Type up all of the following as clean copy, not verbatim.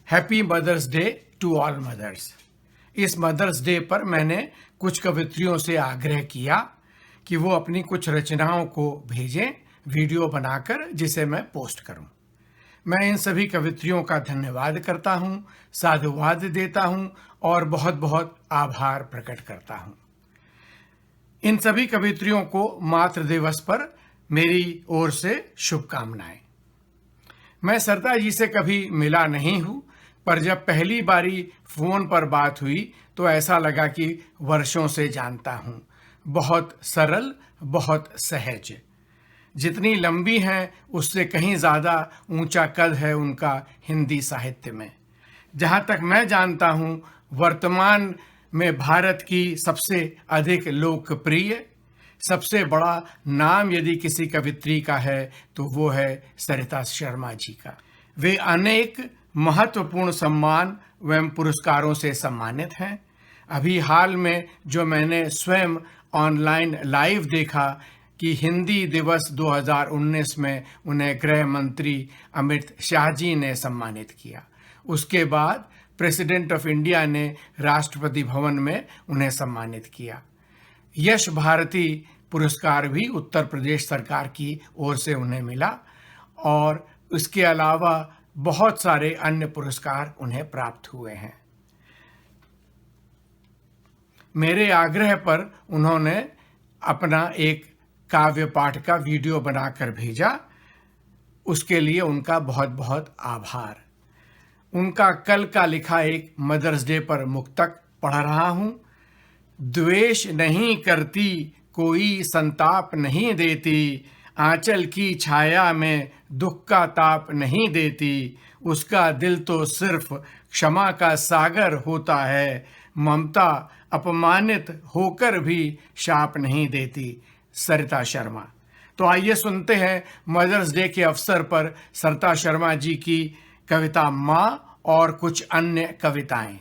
Happy mothers day to all mothers. इस mothers day पर मैंने कुछ कवित्रियों से आग्रह किया कि वो अपनी कुछ रचनाओं को भेजें वीडियो बनाकर, जिसे मैं पोस्ट करूं। मैं इन सभी कवित्रियों का धन्यवाद करता हूं, साधुवाद देता हूं और बहुत बहुत आभार प्रकट करता हूं। इन सभी कवित्रियों को मातृ दिवस पर मेरी ओर से शुभकामनाएं। मैं सरिता जी से कभी मिला नहीं हूं, पर जब पहली बारी फोन पर बात हुई तो ऐसा लगा कि वर्षों से जानता हूं। बहुत सरल, बहुत सहज। जितनी लंबी हैं उससे कहीं ज़्यादा ऊंचा कद है उनका हिंदी साहित्य में। जहां तक मैं जानता हूं, वर्तमान में भारत की सबसे अधिक लोकप्रिय, सबसे बड़ा नाम यदि किसी कवित्री का है तो वो है सरिता शर्मा जी का। वे अनेक महत्वपूर्ण सम्मान एवं पुरस्कारों से सम्मानित हैं। अभी हाल में जो मैंने स्वयं ऑनलाइन लाइव देखा कि हिंदी दिवस 2019 में उन्हें गृह मंत्री अमित शाह जी ने सम्मानित किया। उसके बाद प्रेसिडेंट ऑफ इंडिया ने राष्ट्रपति भवन में उन्हें सम्मानित किया। यश भारती पुरस्कार भी उत्तर प्रदेश सरकार की ओर से उन्हें मिला और इसके अलावा बहुत सारे अन्य पुरस्कार उन्हें प्राप्त हुए हैं। मेरे आग्रह पर उन्होंने अपना एक काव्य पाठ का वीडियो बनाकर भेजा। उसके लिए उनका बहुत बहुत आभार। उनका कल का लिखा एक मदर्स डे पर मुक्तक पढ़ रहा हूं। द्वेष नहीं करती, कोई संताप नहीं देती, आंचल की छाया में दुख का ताप नहीं देती, उसका दिल तो सिर्फ क्षमा का सागर होता है, ममता अपमानित होकर भी शाप नहीं देती। सरिता शर्मा। तो आइए सुनते हैं मदर्स डे के अवसर पर सरिता शर्मा जी की कविता माँ और कुछ अन्य कविताएं।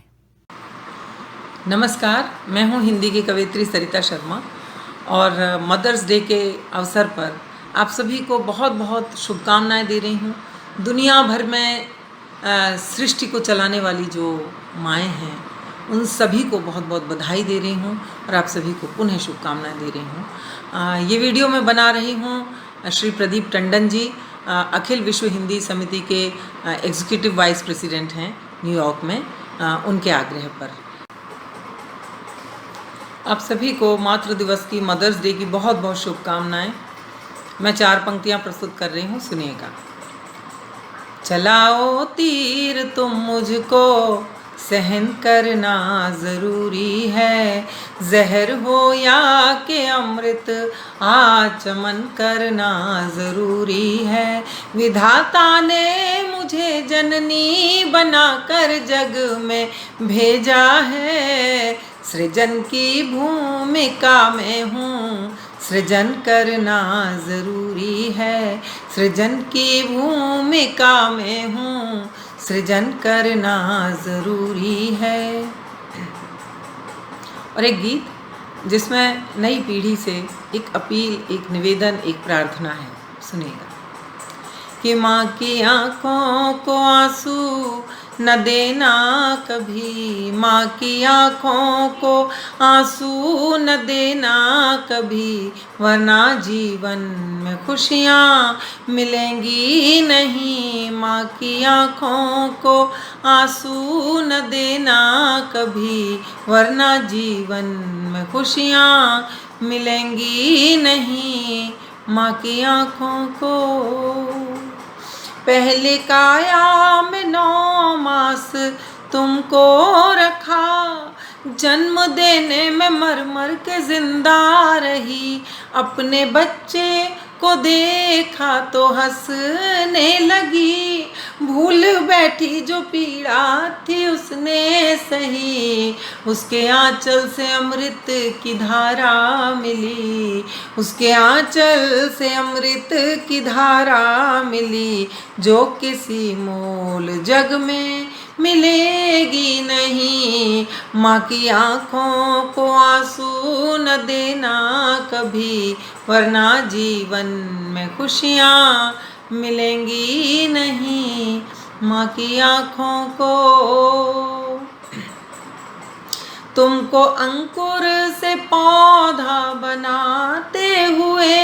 नमस्कार, मैं हूं हिंदी की कवित्री सरिता शर्मा और मदर्स डे के अवसर पर आप सभी को बहुत बहुत शुभकामनाएं दे रही हूं। दुनिया भर में सृष्टि को चलाने वाली जो माएँ हैं उन सभी को बहुत बहुत बधाई दे रही हूं और आप सभी को पुनः शुभकामनाएं दे रही हूं। ये वीडियो मैं बना रही हूं श्री प्रदीप टंडन जी अखिल विश्व हिंदी समिति के एग्जीक्यूटिव वाइस प्रेसिडेंट हैं न्यूयॉर्क में, उनके आग्रह पर। आप सभी को मातृ दिवस की, मदर्स डे की बहुत बहुत शुभकामनाएं। मैं 4 पंक्तियां प्रस्तुत कर रही हूं, सुनिएगा। चलाओ तीर तुम मुझको, सहन करना ज़रूरी है, जहर हो या कि अमृत आचमन करना ज़रूरी है। विधाता ने मुझे जननी बनाकर जग में भेजा है, सृजन की भूमिका में हूँ, सृजन करना ज़रूरी है, सृजन की भूमिका में हूँ, सृजन करना ज़रूरी है। और एक गीत जिसमें नई पीढ़ी से एक अपील, एक निवेदन, एक प्रार्थना है, सुनिएगा। कि माँ की आँखों को आंसू न देना कभी, माँ की आँखों को आंसू न देना कभी, वरना जीवन में खुशियाँ मिलेंगी नहीं। माँ की आँखों को आंसू न देना कभी, वरना जीवन में खुशियाँ मिलेंगी नहीं। माँ की आँखों को पहले काया में 9 मास तुमको रखा, जन्म देने में मर मर के जिंदा रही, अपने बच्चे को देखा तो हंसने लगी, भूल बैठी जो पीड़ा थी उसने सही, उसके आंचल से अमृत की धारा मिली, उसके आंचल से अमृत की धारा मिली, जो किसी मोल जग में मिलेगी नहीं। माँ की आँखों को आंसू न देना कभी, वरना जीवन में खुशियाँ मिलेंगी नहीं। माँ की आँखों को। तुमको अंकुर से पौधा बनाते हुए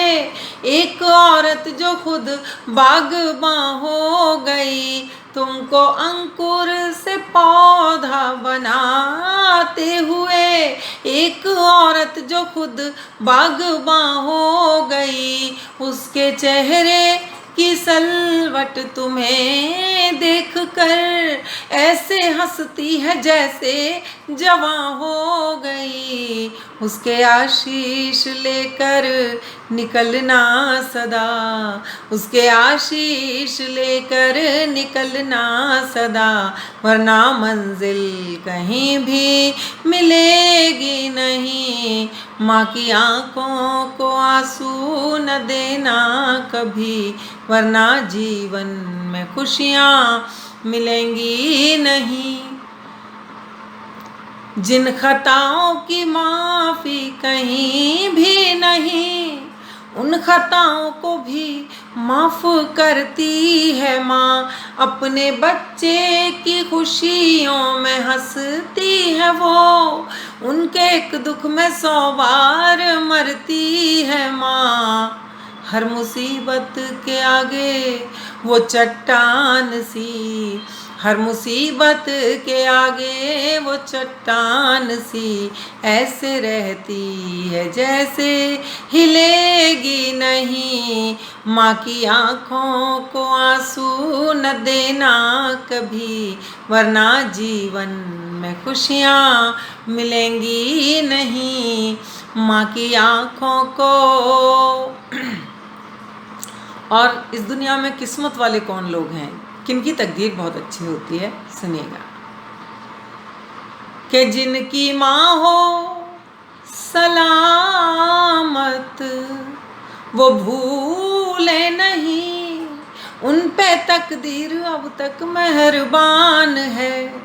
एक औरत जो खुद बागबां हो गई। तुमको अंकुर से पौधा बनाते हुए एक औरत जो खुद बागबां हो गई। उसके चेहरे की सलवट तुम्हें देखकर ऐसे हंसती है जैसे जवां हो गई। उसके आशीष लेकर निकलना सदा, उसके आशीष लेकर निकलना सदा, वरना मंजिल कहीं भी मिलेगी नहीं। माँ की आँखों को आंसू न देना कभी, वरना जीवन में खुशियाँ मिलेंगी नहीं। जिन खताओं की माफ़ी कहीं भी नहीं, उन खताओं को भी माफ़ करती है माँ। अपने बच्चे की खुशियों में हंसती है वो, उनके एक दुख में 100 बार मरती है माँ। हर मुसीबत के आगे वो चट्टान सी, हर मुसीबत के आगे वो चट्टान सी ऐसे रहती है जैसे हिलेगी नहीं। माँ की आँखों को आंसू न देना कभी, वरना जीवन में खुशियाँ मिलेंगी नहीं। माँ की आँखों को। और इस दुनिया में किस्मत वाले कौन लोग हैं, किनकी तकदीर बहुत अच्छी होती है, सुनिएगा। कि जिनकी माँ हो सलामत वो भूले नहीं, उन पे तकदीर अब तक मेहरबान है।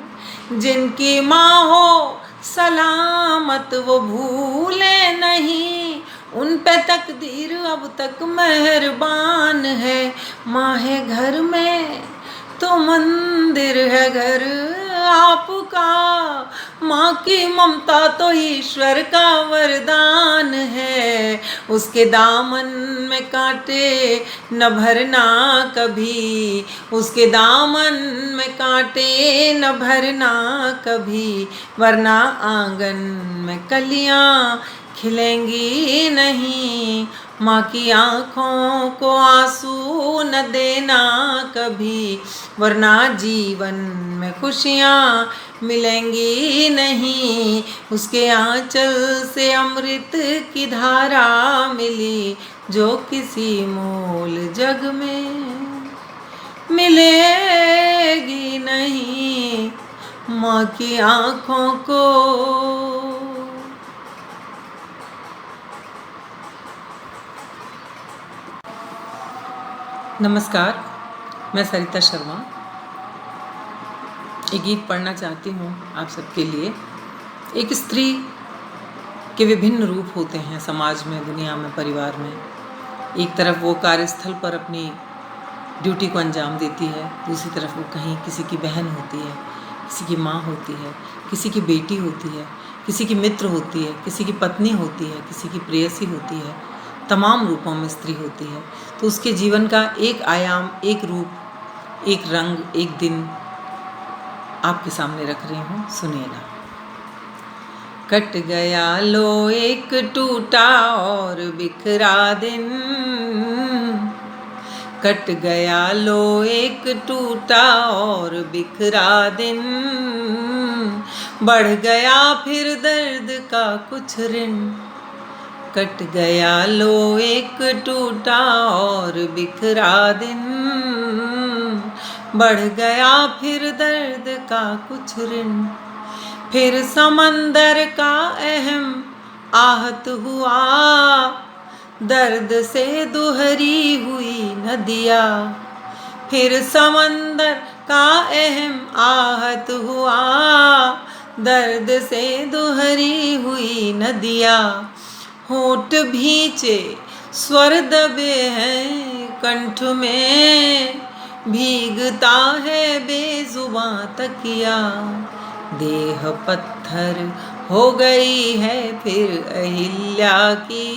जिनकी माँ हो सलामत वो भूले नहीं, उन पे तकदीर अब तक मेहरबान है। माँ है घर में तो मंदिर है घर आपका, माँ की ममता तो ईश्वर का वरदान है। उसके दामन में कांटे न भरना कभी, उसके दामन में कांटे न भरना कभी, वरना आंगन में कलियां खिलेंगी नहीं। माँ की आँखों को आंसू न देना कभी, वरना जीवन में खुशियाँ मिलेंगी नहीं। उसके आंचल से अमृत की धारा मिली, जो किसी मोल जग में मिलेगी नहीं। माँ की आँखों को। नमस्कार, मैं सरिता शर्मा एक गीत पढ़ना चाहती हूँ आप सबके लिए। एक स्त्री के विभिन्न रूप होते हैं समाज में, दुनिया में, परिवार में। एक तरफ वो कार्यस्थल पर अपनी ड्यूटी को अंजाम देती है, दूसरी तरफ वो कहीं किसी की बहन होती है, किसी की माँ होती है, किसी की बेटी होती है, किसी की मित्र होती है, किसी की पत्नी होती है, किसी की प्रेयसी होती है। तमाम रूपों में स्त्री होती है। तो उसके जीवन का एक आयाम, एक रूप, एक रंग, एक दिन आपके सामने रख रही हूँ, सुनिएगा। कट गया लो एक टूटा और बिखरा दिन, कट गया लो एक टूटा और बिखरा दिन, बढ़ गया फिर दर्द का कुछ ऋण। कट गया लो एक टूटा और बिखरा दिन, बढ़ गया फिर दर्द का कुछ ऋण। फिर समंदर का अहम आहत हुआ, दर्द से दुहरी हुई नदिया। फिर समंदर का अहम आहत हुआ, दर्द से दुहरी हुई नदिया। होठ भींचे स्वर दबे हैं कंठ में, भीगता है बेजुबां तकिया, देह पत्थर हो गई है फिर अहिल्या की,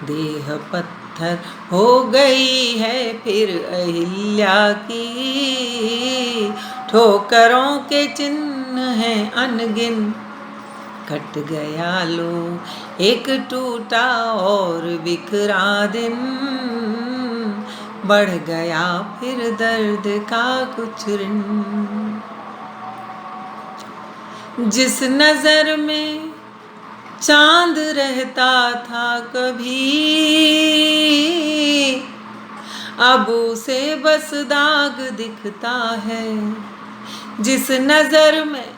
देह पत्थर हो गई है फिर अहिल्या की। ठोकरों के चिन्ह हैं अनगिन, कट गया लो एक टूटा और बिखरा दिन, बढ़ गया फिर दर्द का कुछ ऋण। जिस नजर में चांद रहता था कभी, अब उसे बस दाग दिखता है। जिस नजर में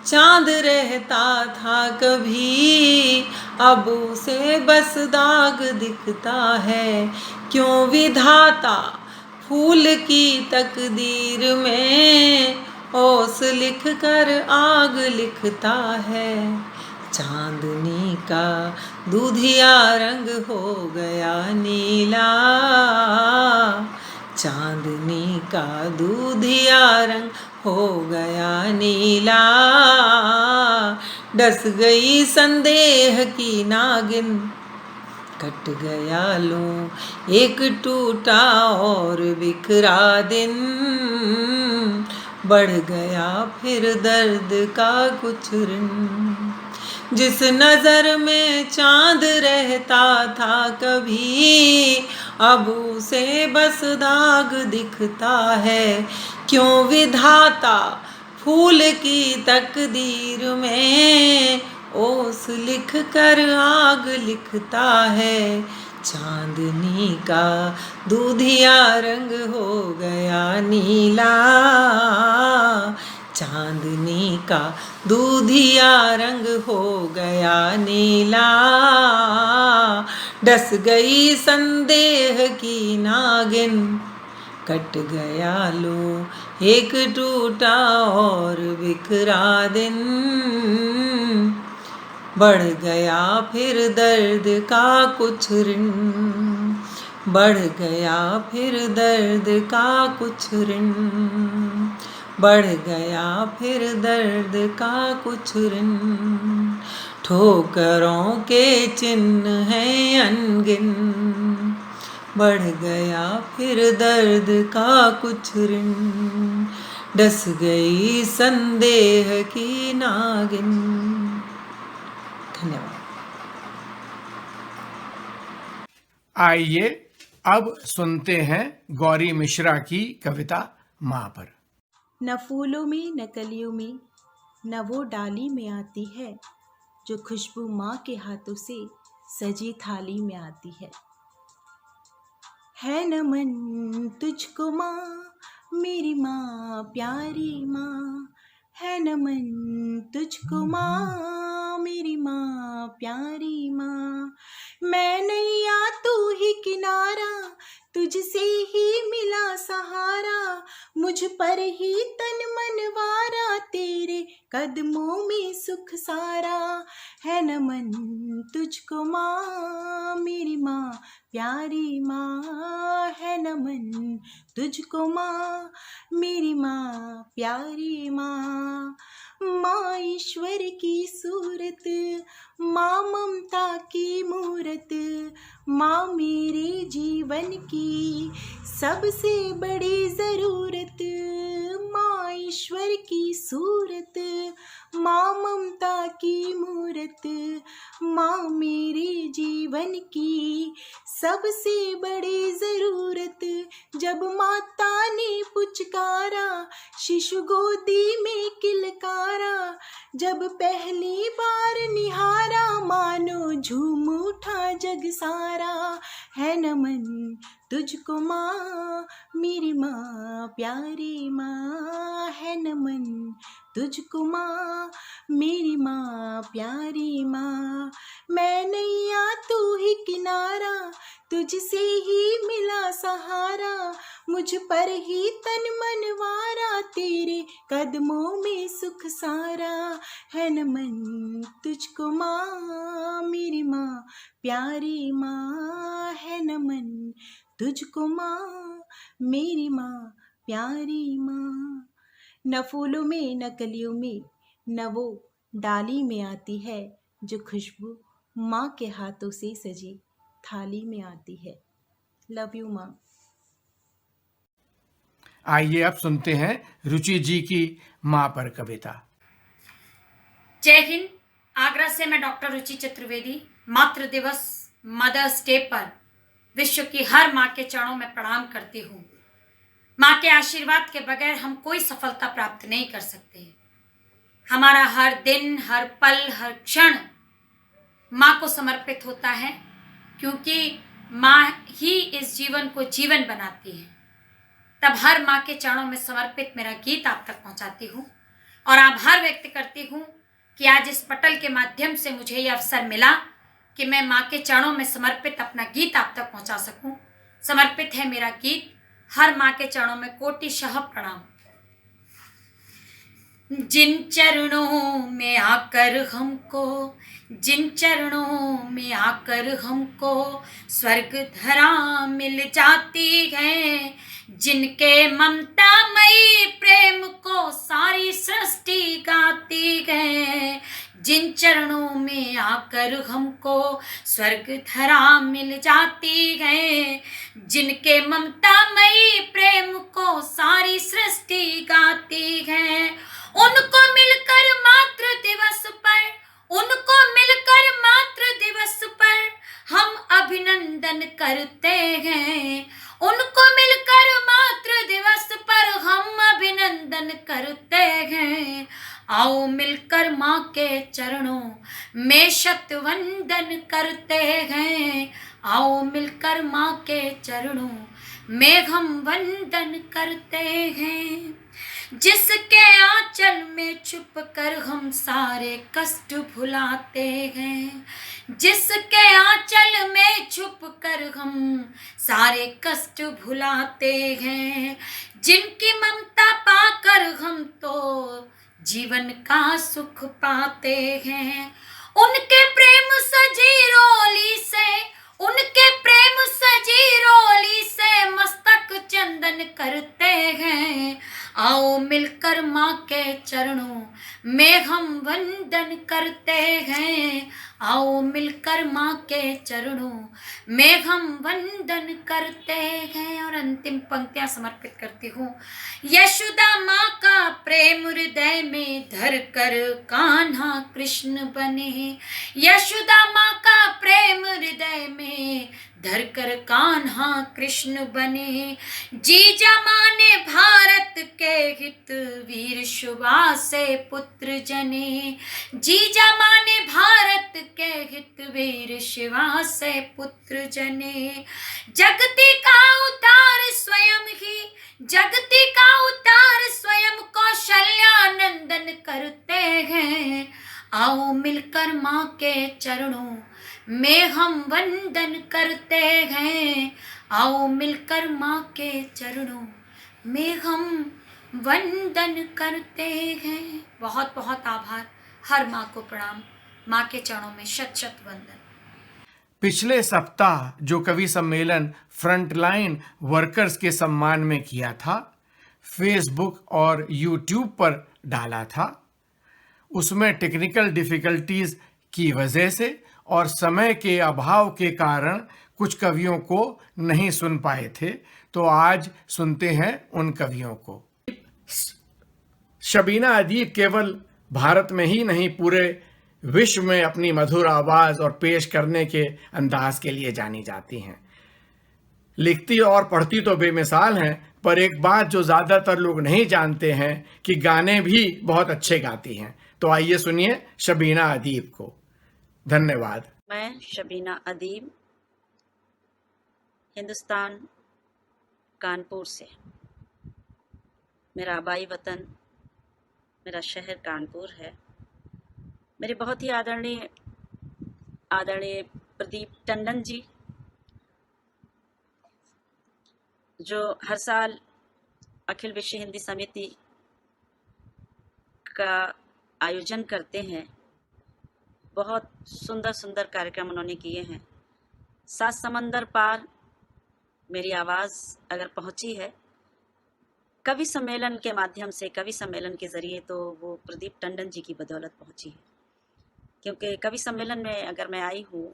चांद रहता था कभी, अब उसे बस दाग दिखता है। क्यों विधाता फूल की तकदीर में ओस लिख कर आग लिखता है। चांदनी का दूधिया रंग हो गया नीला, चांदनी का दूधिया रंग हो गया नीला। डस गई संदेह की नागिन, कट गया लो एक टूटा और बिखरा दिन, बढ़ गया फिर दर्द का कुछ ऋण। जिस नजर में चांद रहता था कभी, अब उसे बस दाग दिखता है। क्यों विधाता फूल की तकदीर में ओस लिख कर आग लिखता है। चांदनी का दूधिया रंग हो गया नीला, चांदनी का दूधिया रंग हो गया नीला। डस गई संदेह की नागिन, कट गया लो एक टूटा और बिखरा दिन, बढ़ गया फिर दर्द का कुछ ऋण, बढ़ गया फिर दर्द का कुछ ऋण, बढ़ गया फिर दर्द का कुछ ऋण। ठोकरों के चिन्ह हैं अनगिन, बढ़ गया फिर दर्द का कुछ ऋण। डस गई संदेह की नागिन। धन्यवाद। आइए अब सुनते हैं गौरी मिश्रा की कविता माँ पर। न फूलों में न कलियों में न वो डाली में आती है, जो खुशबू माँ के हाथों से सजी थाली में आती है न मन तुझको माँ मेरी माँ प्यारी माँ, है न मन तुझको माँ मेरी माँ प्यारी माँ। मैं नैया तू ही किनारा, तुझसे ही मिला सहारा, मुझ पर ही तन मन वारा, तेरे कदमों में सुख सारा। है न मन तुझको माँ मेरी माँ प्यारी माँ, है न मन तुझको माँ मेरी माँ प्यारी माँ। माँ ईश्वर की सूरत, माँ ममता की मूरत, माँ मेरे जीवन की सबसे बड़ी ज़रूरत। माँ ईश्वर की सूरत, माँ ममता की मूरत, माँ मेरे जीवन की सबसे बड़ी ज़रूरत। जब माता ने पुचकारा, शिशु गोदी में किलकारा, जब पहली बार निहारा, मानो झूम उठा जग सारा। है न मन तुझको माँ मेरी माँ प्यारी माँ, है न मन तुझको माँ मेरी माँ प्यारी माँ। मैं नैया तू ही किनारा, तुझसे ही मिला सहारा, मुझ पर ही तन मन वारा, तेरे कदमों में सुख सारा। है न मन तुझको माँ मेरी माँ प्यारी माँ, है न मन तुझको माँ, मेरी माँ, प्यारी माँ। न फूलों में न कलियों में न वो डाली में आती है, जो खुशबू माँ के हाथों से सजी थाली में आती है। लव यू माँ। आइए अब सुनते हैं रुचि जी की माँ पर कविता। जय हिंद। आगरा से मैं डॉक्टर रुचि चतुर्वेदी मातृ दिवस मदर्स डे पर विश्व की हर माँ के चरणों में प्रणाम करती हूँ। माँ के आशीर्वाद के बगैर हम कोई सफलता प्राप्त नहीं कर सकते। हमारा हर दिन, हर पल, हर क्षण माँ को समर्पित होता है, क्योंकि माँ ही इस जीवन को जीवन बनाती है। तब हर माँ के चरणों में समर्पित मेरा गीत आप तक पहुँचाती हूँ और आभार व्यक्त करती हूँ कि आज इस पटल के माध्यम से मुझे ये अवसर मिला कि मैं माँ के चरणों में समर्पित अपना गीत आप तक पहुँचा सकूँ। समर्पित है मेरा गीत हर माँ के चरणों में कोटिशः प्रणाम। जिन चरणों में आकर हमको, जिन चरणों में आकर हमको स्वर्ग धरा मिल जाती है, जिनके ममता मई प्रेम को सारी सृष्टि गाती है। जिन चरणों में आकर हमको स्वर्ग धरा मिल जाती है, जिनके ममता मई प्रेम को सारी सृष्टि गाती है। उनको मिलकर मातृ दिवस पर, उनको मिलकर मातृ दिवस पर हम अभिनंदन करते हैं। उनको मिलकर मातृ दिवस पर हम अभिनंदन करते हैं। आओ मिलकर माँ के चरणों में शत वंदन करते हैं। आओ मिलकर माँ के चरणों में हम वंदन करते हैं। जिसके आंचल में छुप कर हम सारे कष्ट भुलाते हैं, जिसके आंचल में छुप कर हम सारे कष्ट भुलाते हैं। जिनकी ममता पाकर हम तो जीवन का सुख पाते हैं। उनके प्रेम सजी रोली से, उनके प्रेम सजी रोली से मस्तक चंदन करते हैं। आओ मिलकर माँ के चरणों में हम वंदन करते हैं। आओ मिलकर माँ के चरणों में हम वंदन करते हैं। और अंतिम पंक्तियां समर्पित करती हूँ। यशोदा माँ का प्रेम हृदय में धर कर कान्हा कृष्ण बने। यशोदा माँ का प्रेम हृदय में धर कर कान्हा कृष्ण बने। जीजा माँ ने भारत के हित वीर सुभाष से पुत्र जने। जीजा माँ ने भारत के हित वीर सुभाष से पुत्र जने। जगती का उद्धार स्वयं ही, जगती का उद्धार स्वयं कौशल्यानंदन करते हैं। आओ मिलकर माँ के चरणों में हम वंदन करते हैं। आओ मिलकर माँ के चरणों में हम वंदन करते हैं। बहुत बहुत आभार। हर माँ को प्रणाम। माँ के चरणों में शत शत वंदन। पिछले सप्ताह जो कवि सम्मेलन फ्रंटलाइन वर्कर्स के सम्मान में किया था, फेसबुक और यूट्यूब पर डाला था, उसमें टेक्निकल डिफिकल्टीज की वजह से और समय के अभाव के कारण कुछ कवियों को नहीं सुन पाए थे। तो आज सुनते हैं उन कवियों को। शबीना अदीब केवल भारत में ही नहीं, पूरे विश्व में अपनी मधुर आवाज और पेश करने के अंदाज के लिए जानी जाती हैं। लिखती और पढ़ती तो बेमिसाल हैं, पर एक बात जो ज़्यादातर लोग नहीं जानते हैं कि गाने भी बहुत अच्छे गाती हैं। तो आइए सुनिए शबीना अदीब को। धन्यवाद। मैं शबीना अदीब, हिंदुस्तान, कानपुर से। मेरा आबाई वतन, मेरा शहर कानपुर है। मेरे बहुत ही आदरणीय प्रदीप टंडन जी, जो हर साल अखिल विश्व हिंदी समिति का आयोजन करते हैं, बहुत सुंदर सुंदर कार्यक्रम उन्होंने किए हैं। सात समंदर पार मेरी आवाज़ अगर पहुंची है कवि सम्मेलन के माध्यम से, कवि सम्मेलन के ज़रिए, तो वो प्रदीप टंडन जी की बदौलत पहुंची है। क्योंकि कवि सम्मेलन में अगर मैं आई हूँ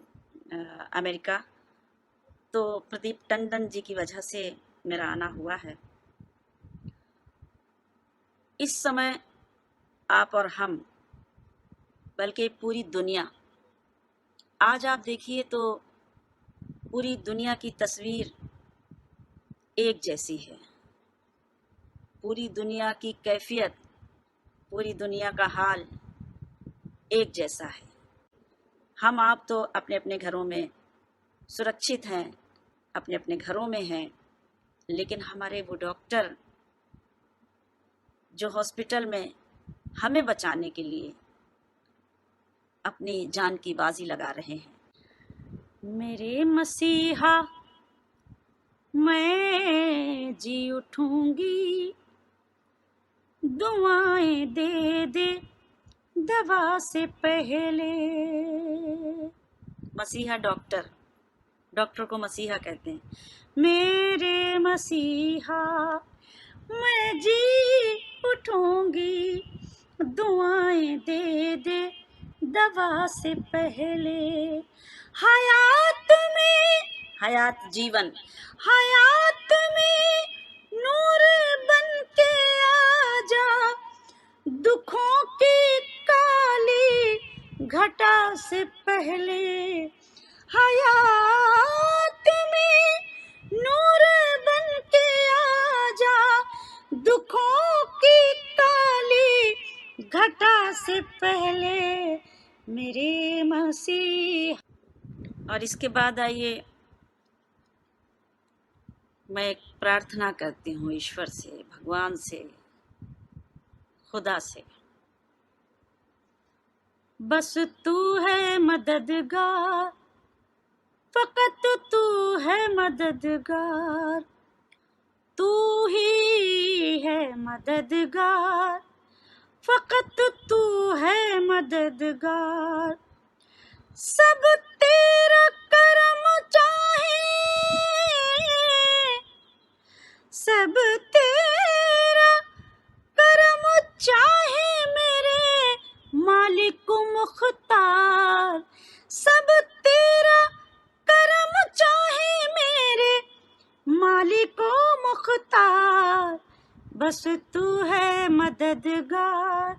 अमेरिका, तो प्रदीप टंडन जी की वजह से मेरा आना हुआ है। इस समय आप और हम, बल्कि पूरी दुनिया, आज आप देखिए तो पूरी दुनिया की तस्वीर एक जैसी है। पूरी दुनिया की कैफियत, पूरी दुनिया का हाल एक जैसा है। हम आप तो अपने अपने घरों में सुरक्षित हैं, अपने अपने घरों में हैं, लेकिन हमारे वो डॉक्टर जो हॉस्पिटल में हमें बचाने के लिए अपनी जान की बाजी लगा रहे हैं। मेरे मसीहा मैं जी उठूंगी, दुआएं दे दे दवा से पहले। मसीहा डॉक्टर को मसीहा कहते हैं। मेरे मसीहा मैं जी उठूंगी, दुआएं दे दे दवा से पहले। हयात में, हयात जीवन, हयात में नूर बन के आजा, दुखों की काली घटा से पहले। हयात में नूर बन के आजा, दुखों की काली घटा से पहले मेरे मसीह। और इसके बाद आइए मैं एक प्रार्थना करती हूँ ईश्वर से, भगवान से, खुदा से। बस तू है मददगार, फकत तू है मददगार, तू ही है मददगार, फकत तू है मददगार। सब तेरा करम चाहे, सब तेरा करम चाहे मेरे मालिक मुख्तार। सब तेरा करम चाहे मेरे मालिक मुख्तार। बस तू है मददगार,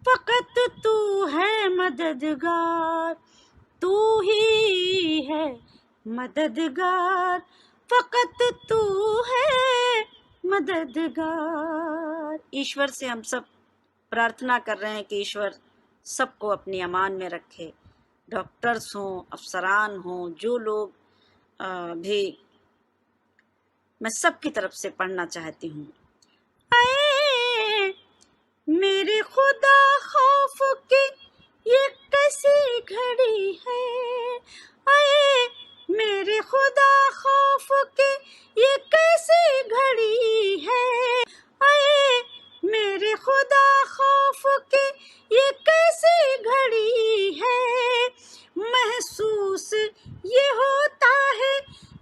फकत तू है मददगार, तू ही है मददगार, फकत तू है मददगार। ईश्वर से हम सब प्रार्थना कर रहे हैं कि ईश्वर सबको अपनी अमान में रखे। डॉक्टर्स हों, अफसरान हों, जो लोग भी, मैं सबकी तरफ से पढ़ना चाहती हूँ। ऐ मेरे खुदा खौफ की ये कैसी घड़ी है, ऐ मेरे खुदा खौफ की ये कैसी घड़ी है, ऐ मेरे खुदा खौफ की ये कैसी घड़ी है। महसूस ये होता है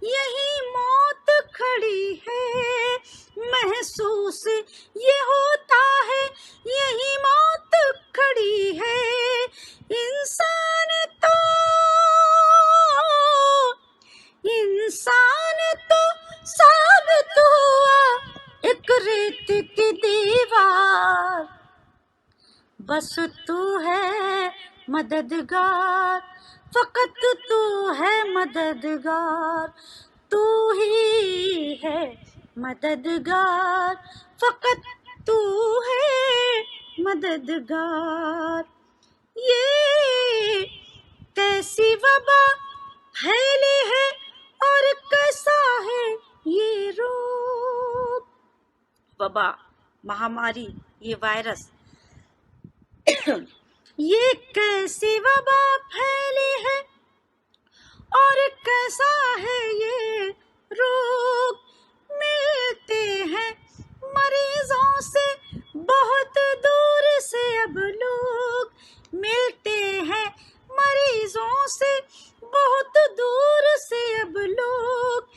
यही मौत खड़ी है, महसूस ये होता है यही मौत खड़ी है। इंसान तो साबित हुआ एक रेत की दीवार। बस तू है मददगार, फकत तू है मददगार, तू ही है मददगार, फकत तू है मददगार। ये कैसी वबा फैली है और कैसा है ये रोग। वबा, महामारी, ये वायरस, ये कैसी वबा फैली है और कैसा है ये रोग। मिलते हैं मरीजों से बहुत दूर से अब लोग, मिलते हैं मरीजों से बहुत दूर से अब लोग।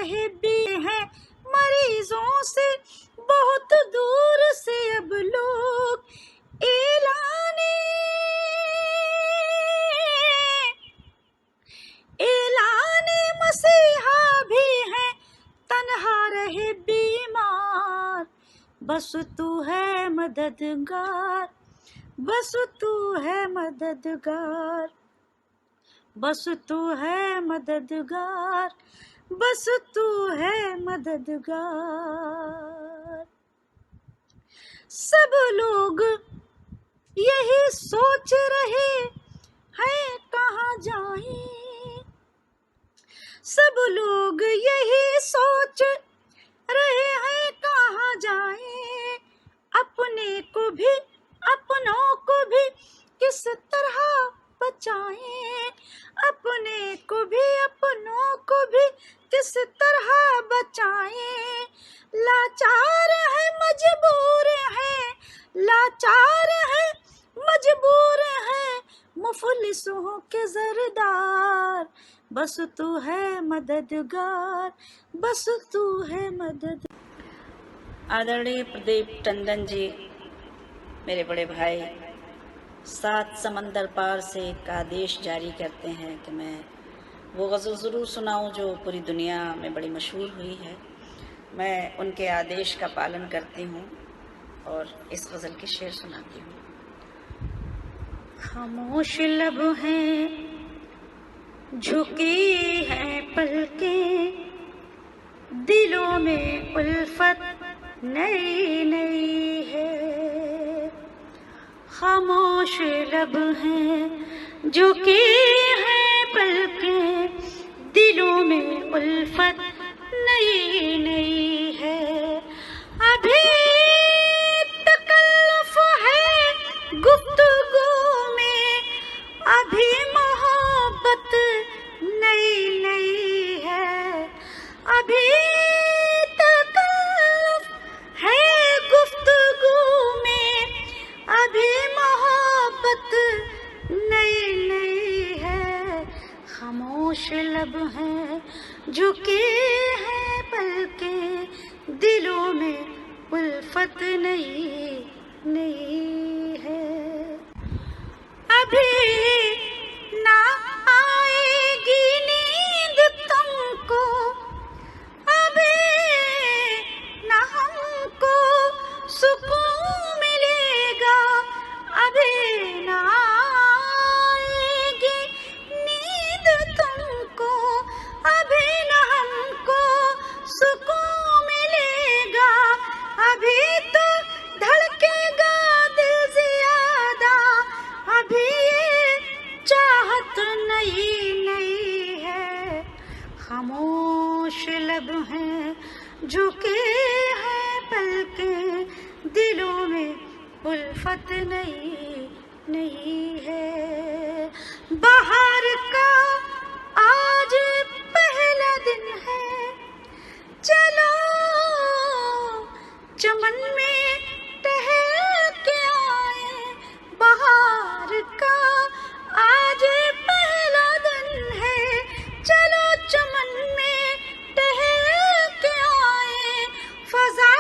रहे भी हैं मरीजों से बहुत दूर से अब लोग, एलाने मसीहा भी हैं तन्हा रहे बीमार, बस तू है मददगार, बस तू है मददगार, बस तू है मददगार, बस तू है मददगार। सब लोग यही सोच रहे हैं कहाँ जाएं, सब लोग यही सोच रहे हैं कहाँ जाएं, अपने को भी अपनों को भी किस तरह बचाएं, अपने को भी अपनों को भी किस तरह बचाएं। लाचार है मजबूर है, लाचार है मजबूर है, मुफलिसों के ज़रदार, बस तू है मददगार, बस तू है मदद। आदरणीय प्रदीप टंडन जी, मेरे बड़े भाई, 7 समंदर पार से एक आदेश जारी करते हैं कि मैं वो गज़ल ज़रूर सुनाऊं जो पूरी दुनिया में बड़ी मशहूर हुई है। मैं उनके आदेश का पालन करती हूँ और इस गज़ल के शेर सुनाती हूँ। खामोश लब हैं, झुकी हैं पलकें, दिलों में उल्फत नई नई है। खामोश लब हैं, झुकी हैं पलकें, दिलों में उल्फत नई नई है। अभी तकल्लुफ़ है गुफ्तगू में, अभी मोहब्बत नई नई है। अभी तकल्लुफ़ है गुफ्तगू में, अभी मोहब्बत नई नई है। खामोश लब हैं, झुके हैं पलकें, दिलों में उल्फत नई नई है। अभी ना आएगी नींद तुमको, अभी ना हमको सुकून मिलेगा, अभी ना आएगी नींद तुमको, अभी ना हमको सुकून मिलेगा। अभी तो धड़केगा दिल ज़्यादा, अभी ये चाहत नई नई है। खामोश लब हैं, झुके हैं पलकें, दिलों में उल्फत नई नई है। बाहर का आज पहला दिन है, चलो चमन में टहल के आए। बाहर का आज पहला दिन है, चलो चमन में टहल के आए। फ़ज़ा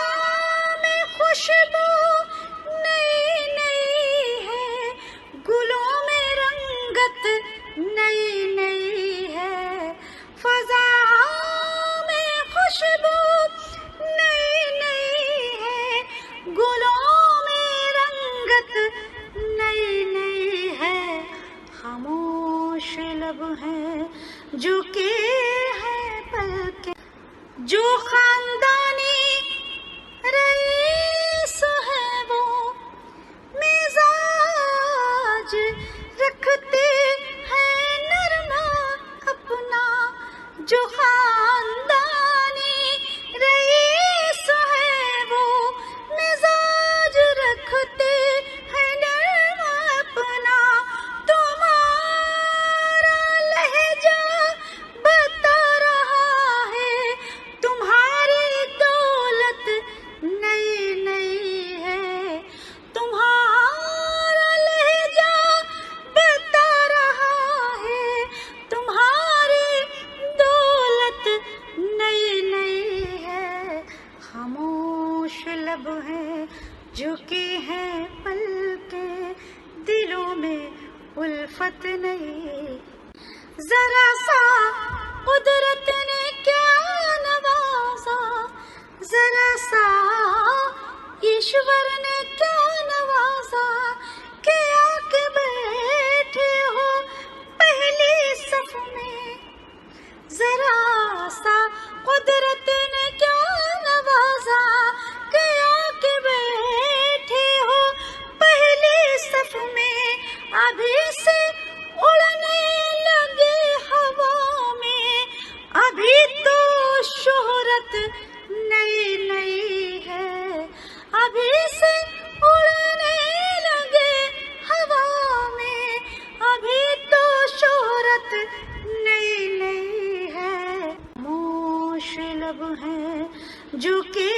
में खुशबू नई नई है, गुलों में रंगत नई नई है। फ़ज़ा में खुशबू नई नई है, गुलों में रंगत नई नई है। खामोश लब हैं, झुके हैं पलकें, जो खानदानी रईस है वो मिजाज रखते हैं नरमा अपना। जो खानदानी रईस है वो मिजाज रखते हैं नरमा अपना। तुम्हारा लहजा बता रहा है, तुम्हारी दो उल्फत नहीं। जरा सा कुदरत ने क्या नवाजा, जरा सा ईश्वर ने क्या नवाजा, कि आके बैठे हो पहली सफ में। जरा सा कुदरत ने क्या नवाजा, कि आके बैठे हो पहली सफ में। अभी से उड़ने लगे हवा में, अभी तो शोहरत नई नई है। अभी से उड़ने लगे हवा में, अभी तो शोहरत नई नई है। मोश लब है जो के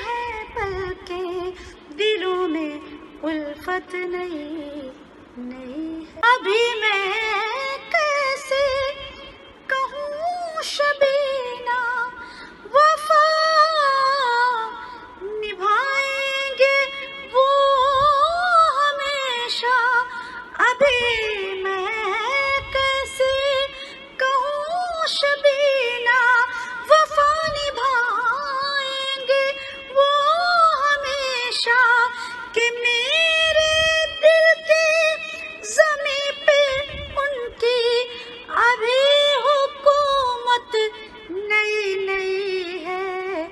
हैं पलके, दिलों में उल्फत नहीं नहीं है। अभी मैं कैसे कहूँ शबीना, वफा निभाएंगे वो हमेशा। अभी मैं कैसे कहूँ शबीना, वफा निभाएंगे वो हमेशा। कि मेरे दिल की ज़मीं पे उनकी अभी हुकूमत नई नई है।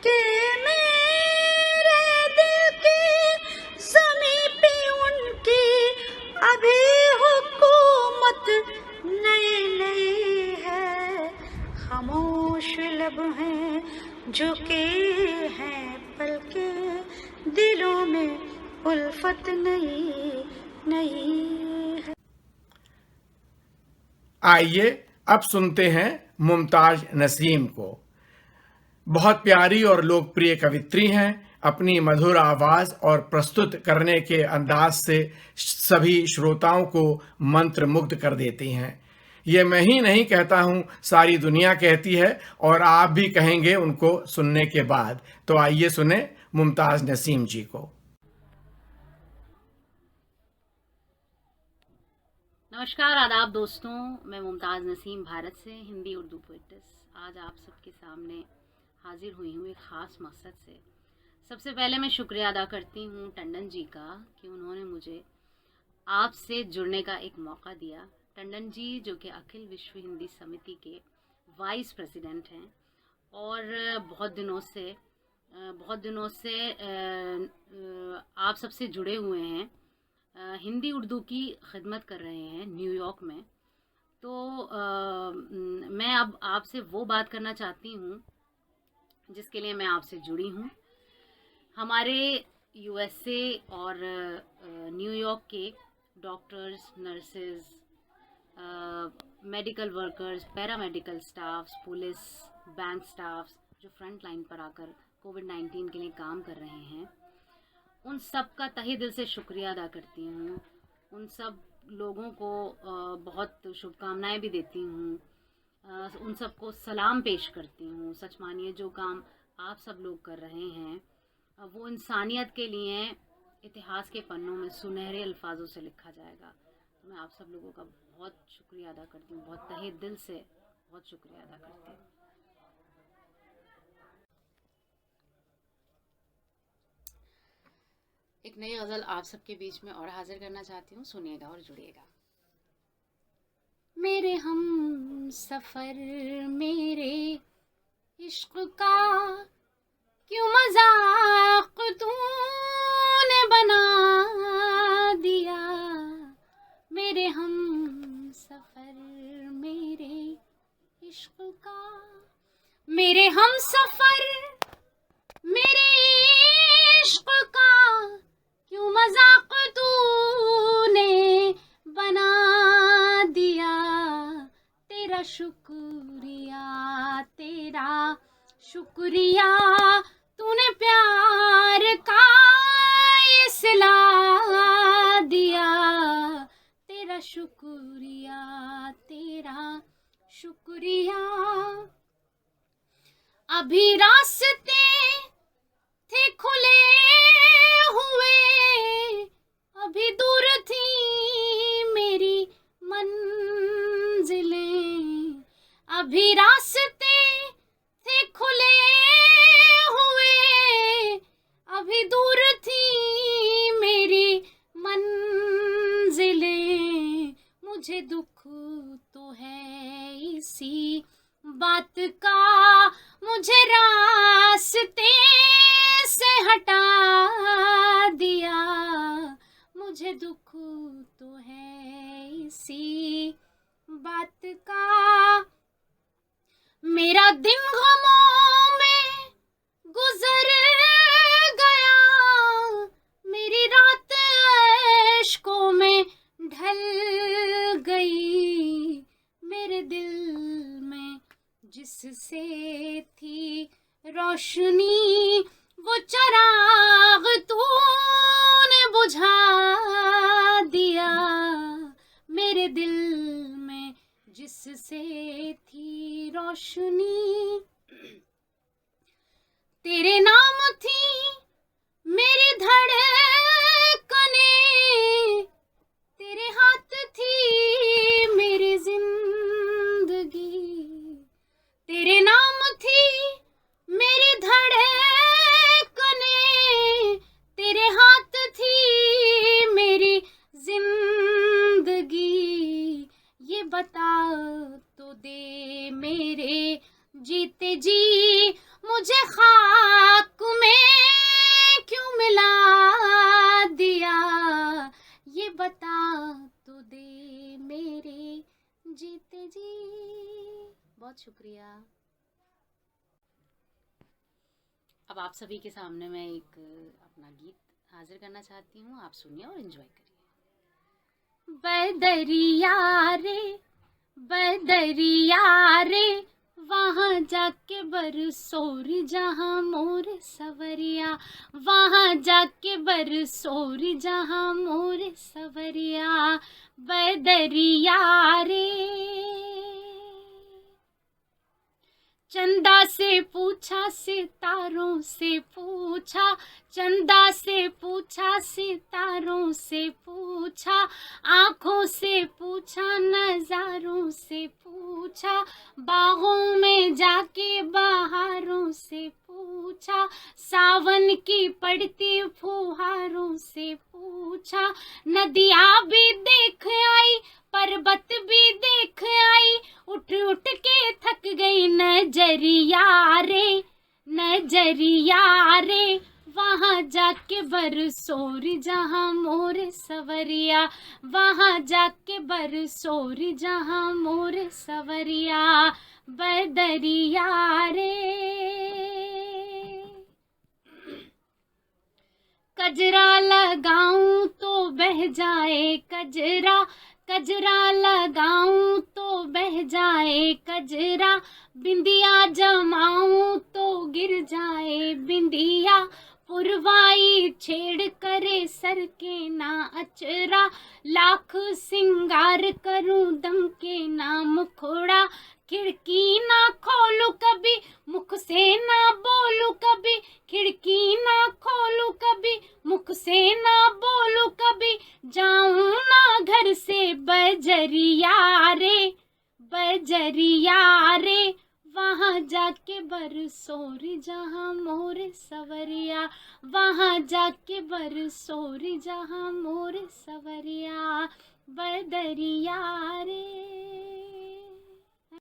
कि मेरे दिल की ज़मीं पे उनकी अभी हुकूमत नई नई है। खामोश लब हैं जो के हैं पलके, दिलों में उल्फत नहीं नहीं है। आइए अब सुनते हैं मुमताज नसीम को। बहुत प्यारी और लोकप्रिय कवित्री हैं। अपनी मधुर आवाज और प्रस्तुत करने के अंदाज से सभी श्रोताओं को मंत्रमुग्ध कर देती हैं। ये मैं ही नहीं कहता हूँ, सारी दुनिया कहती है और आप भी कहेंगे उनको सुनने के बाद। तो आइए सुने मुमताज नसीम जी को। नमस्कार, आदाब दोस्तों। मैं मुमताज़ नसीम भारत से हिंदी उर्दू पोइट्स आज आप सबके सामने हाजिर हुई हूँ एक ख़ास मकसद से। सबसे पहले मैं शुक्रिया अदा करती हूँ टंडन जी का कि उन्होंने मुझे आपसे जुड़ने का एक मौका दिया। टंडन जी जो कि अखिल विश्व हिंदी समिति के वाइस प्रेसिडेंट हैं और बहुत दिनों से आप सबसे जुड़े हुए हैं, हिंदी उर्दू की खिदमत कर रहे हैं न्यूयॉर्क में। तो मैं अब आपसे वो बात करना चाहती हूँ जिसके लिए मैं आपसे जुड़ी हूँ। हमारे यूएसए और न्यूयॉर्क के doctors, nurses, medical workers, paramedical staffs, police, bank staffs जो फ्रंट लाइन पर आकर कोविड-19 के लिए काम कर रहे हैं, उन सब का तहे दिल से शुक्रिया अदा करती हूँ। उन सब लोगों को बहुत शुभकामनाएं भी देती हूँ, उन सबको सलाम पेश करती हूँ। सच मानिए जो काम आप सब लोग कर रहे हैं वो इंसानियत के लिए इतिहास के पन्नों में सुनहरे अल्फाजों से लिखा जाएगा। तो मैं आप सब लोगों का बहुत शुक्रिया अदा करती हूँ, बहुत तहे दिल से बहुत शुक्रिया अदा करती हूँ। एक नई गज़ल आप सबके बीच में और हाजिर करना चाहती हूँ, सुनिएगा और जुड़िएगा। मेरे हम सफ़र मेरे इश्क का क्यों मजाक तूने बना दिया। मेरे हम सफ़र मेरे इश्क का, मेरे हम सफ़र मेरे इश्क का क्यों मजाक तूने बना दिया। तेरा शुक्रिया, तेरा शुक्रिया, तूने प्यार का ये सिला दिया। तेरा शुक्रिया, तेरा शुक्रिया। अभी रास्ते थे खुले हुए, अभी दूर थी मेरी अभी रास्ते थे खुले हुए, अभी दूर थी मेरी मंजिलें। मुझे दुख तो है इसी बात का, मुझे रास्ते से हटा दिया। मुझे दुख तो है इसी बात का। मेरा दिन गमों में गुजर गया, मेरी रात अश्कों में ढल गई। मेरे दिल में जिससे थी रोशनी, वो चिराग तूने बुझा दिया। मेरे दिल में जिससे थी रोशनी, तेरे नाम थी मेरी धड़कनें, तेरे हाथ थी मेरी जिंदगी। तेरे नाम थी मेरी धड़कनें, तेरे हाथ थी मेरी जिंदगी। ये बता तो दे मेरे जीते जी, मुझे खाक में क्यों मिला दिया। ये बता तो दे मेरे जीते जी। बहुत शुक्रिया। अब आप सभी के सामने मैं एक अपना गीत हाजिर करना चाहती हूँ, आप सुनिए और एंजॉय करिए। बदरिया रे बदरिया रे, वहाँ जाके बरसोरी जहाँ मोर सवरिया। वहाँ जाके बरसोरी जहाँ मोर सवरिया। बदरिया रे, चंदा से पूछा सितारों से पूछा, चंदा से पूछा सितारों से पूछा, आँखों से पूछा नजारों से पूछा, बागों में जाके बहारों से पूछा, सावन की पड़ती फुहारों से पूछा। नदियाँ भी देख आई पर्वत भी देख आई, उठ उठ के थक गई नजरिया रे नजरिया रे। वहाँ जाके बरसोरी जहाँ मोर सवरिया। वहाँ जाके बरसोरी जहाँ मोर सवरिया। बदरिया रे, कजरा लगाऊं तो बह जाए कजरा, कजरा लगाऊं तो बह जाए कजरा, बिंदिया जमाऊं तो गिर जाए बिंदिया, पुरवाई छेड़ करे सर के ना अचरा, लाख सिंगार करूं दम के ना मुखड़ा, खिड़की ना खोलूं कभी मुख से ना बोलूं कभी, खिड़की ना खोलूं कभी मुख से ना बोलूं कभी, जाऊं ना घर से बजरिया रे बजरिया रे। वहाँ जाके बरसोरी जहाँ मोर सवरिया। वहाँ जाके बरसोरी जहाँ मोर सवरिया। बदरिया रे।